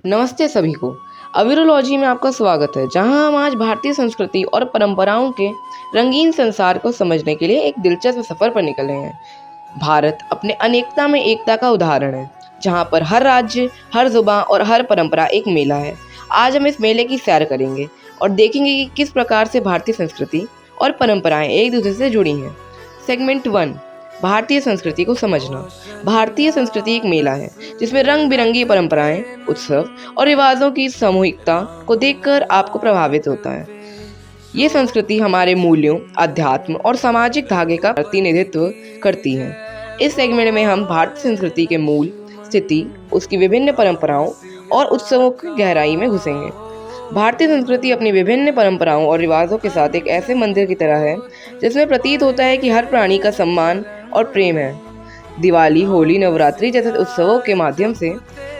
नमस्ते सभी को। अविरोलॉजी में आपका स्वागत है, जहां हम आज भारतीय संस्कृति और परंपराओं के रंगीन संसार को समझने के लिए एक दिलचस्प सफर पर निकले हैं। भारत अपने अनेकता में एकता का उदाहरण है, जहां पर हर राज्य, हर जुबान और हर परंपरा एक मेला है। आज हम इस मेले की सैर करेंगे और देखेंगे कि किस प्रकार से भारतीय संस्कृति और परंपराएं एक दूसरे से जुड़ी हैं। सेगमेंट 1, भारतीय संस्कृति को समझना। भारतीय संस्कृति एक मेला है जिसमें रंग बिरंगी परंपराएं, उत्सव और रिवाजों की सामूहिकता को देखकर आपको प्रभावित होता है। ये संस्कृति हमारे मूल्यों, अध्यात्म और सामाजिक धागे का प्रतिनिधित्व करती है। इस सेगमेंट में हम भारतीय संस्कृति के मूल, स्थिति, उसकी विभिन्न परंपराओं और उत्सवों की गहराई में घुसेंगे। भारतीय संस्कृति अपनी विभिन्न परंपराओं और रिवाजों के साथ एक ऐसे मंदिर की तरह है जिसमें प्रतीत होता है कि हर प्राणी का सम्मान और प्रेम है। दिवाली, होली, नवरात्रि जैसे उत्सवों के माध्यम से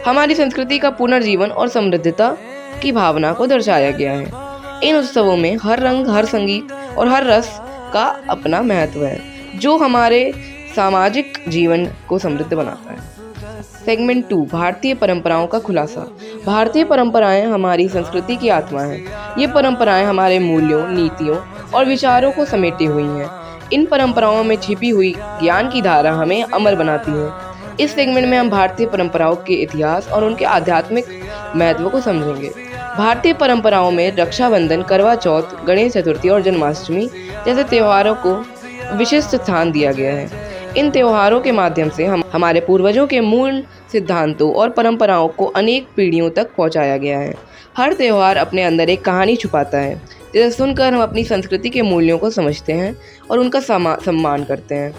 हमारी संस्कृति का पुनर्जीवन और समृद्धता की भावना को दर्शाया गया है। इन उत्सवों में हर रंग, हर संगीत और हर रस का अपना महत्व है, जो हमारे सामाजिक जीवन को समृद्ध बनाता है। सेगमेंट 2, भारतीय परंपराओं का खुलासा। भारतीय परंपराएं हमारी संस्कृति की आत्मा हैं। ये परंपराएं हमारे मूल्यों, नीतियों और विचारों को समेटे हुई हैं। इन परंपराओं में छिपी हुई ज्ञान की धारा हमें अमर बनाती है। इस सेगमेंट में हम भारतीय परंपराओं के इतिहास और उनके आध्यात्मिक महत्व को समझेंगे। भारतीय परंपराओं में रक्षाबंधन, करवा चौथ, गणेश चतुर्थी और जन्माष्टमी जैसे त्योहारों को विशिष्ट स्थान दिया गया है। इन त्योहारों के माध्यम से हम हमारे पूर्वजों के मूल सिद्धांतों और परंपराओं को अनेक पीढ़ियों तक पहुंचाया गया है। हर त्योहार अपने अंदर एक कहानी छुपाता है, जिसे सुनकर हम अपनी संस्कृति के मूल्यों को समझते हैं और उनका सम्मान करते हैं।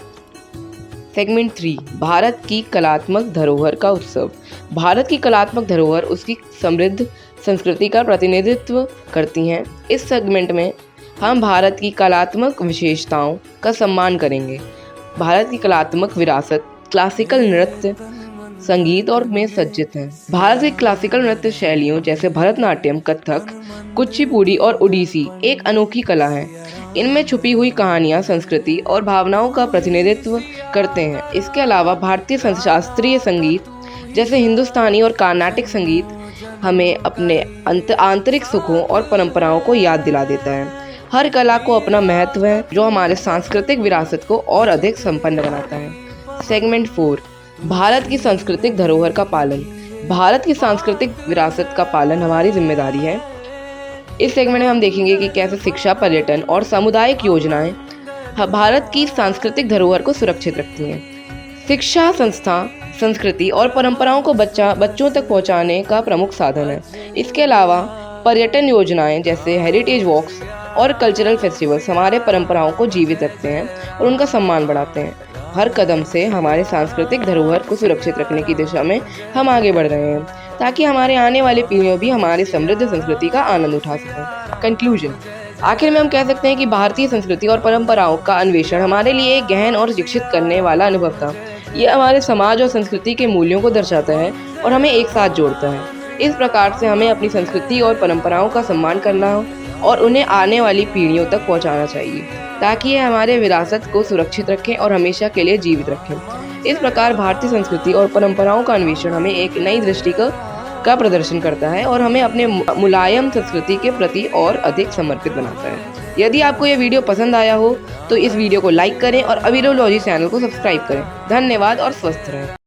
सेगमेंट 3, भारत की कलात्मक धरोहर का उत्सव। भारत की कलात्मक धरोहर उसकी समृद्ध संस्कृति का प्रतिनिधित्व करती हैं। इस सेगमेंट में हम भारत की कलात्मक विशेषताओं का सम्मान करेंगे। भारत की कलात्मक विरासत क्लासिकल नृत्य, संगीत और में सज्जित है। भारत की क्लासिकल नृत्य शैलियों जैसे भरतनाट्यम, कथक, कुचिपुड़ी और ओडिसी एक अनोखी कला है। इनमें छुपी हुई कहानियां संस्कृति और भावनाओं का प्रतिनिधित्व करते हैं। इसके अलावा भारतीय शास्त्रीय संगीत जैसे हिंदुस्तानी और कार्नाटिक संगीत हमें अपने आंतरिक सुखों और परंपराओं को याद दिला देता है। हर कला को अपना महत्व है, जो हमारे सांस्कृतिक विरासत को और अधिक संपन्न बनाता है। सेगमेंट 4, भारत की सांस्कृतिक धरोहर का पालन। भारत की सांस्कृतिक विरासत का पालन हमारी जिम्मेदारी है। इस सेगमेंट में हम देखेंगे कि कैसे शिक्षा, पर्यटन और सामुदायिक योजनाएं भारत की सांस्कृतिक धरोहर को सुरक्षित रखती हैं। शिक्षा संस्था संस्कृति और परंपराओं को बच्चों तक पहुंचाने का प्रमुख साधन है। इसके अलावा पर्यटन योजनाएं जैसे हेरिटेज वॉक्स और कल्चरल फेस्टिवल्स हमारे परंपराओं को जीवित रखते हैं और उनका सम्मान बढ़ाते हैं। हर कदम से हमारे सांस्कृतिक धरोहर को सुरक्षित रखने की दिशा में हम आगे बढ़ रहे हैं, ताकि हमारे आने वाली पीढ़ियां भी हमारी समृद्ध संस्कृति का आनंद उठा सकें। कंक्लूजन, आखिर में हम कह सकते हैं कि भारतीय संस्कृति और परंपराओं का अन्वेषण हमारे लिए एक गहन और शिक्षित करने वाला अनुभव था। ये हमारे समाज और संस्कृति के मूल्यों को दर्शाता है और हमें एक साथ जोड़ता है। इस प्रकार से हमें अपनी संस्कृति और परंपराओं का सम्मान करना और उन्हें आने वाली पीढ़ियों तक पहुंचाना चाहिए, ताकि ये हमारे विरासत को सुरक्षित रखें और हमेशा के लिए जीवित रखें। इस प्रकार भारतीय संस्कृति और परंपराओं का अन्वेषण हमें एक नई दृष्टि का प्रदर्शन करता है और हमें अपने मुलायम संस्कृति के प्रति और अधिक समर्पित बनाता है। यदि आपको यह वीडियो पसंद आया हो तो इस वीडियो को लाइक करें और अविरोलॉजी चैनल को सब्सक्राइब करें। धन्यवाद और स्वस्थ रहें।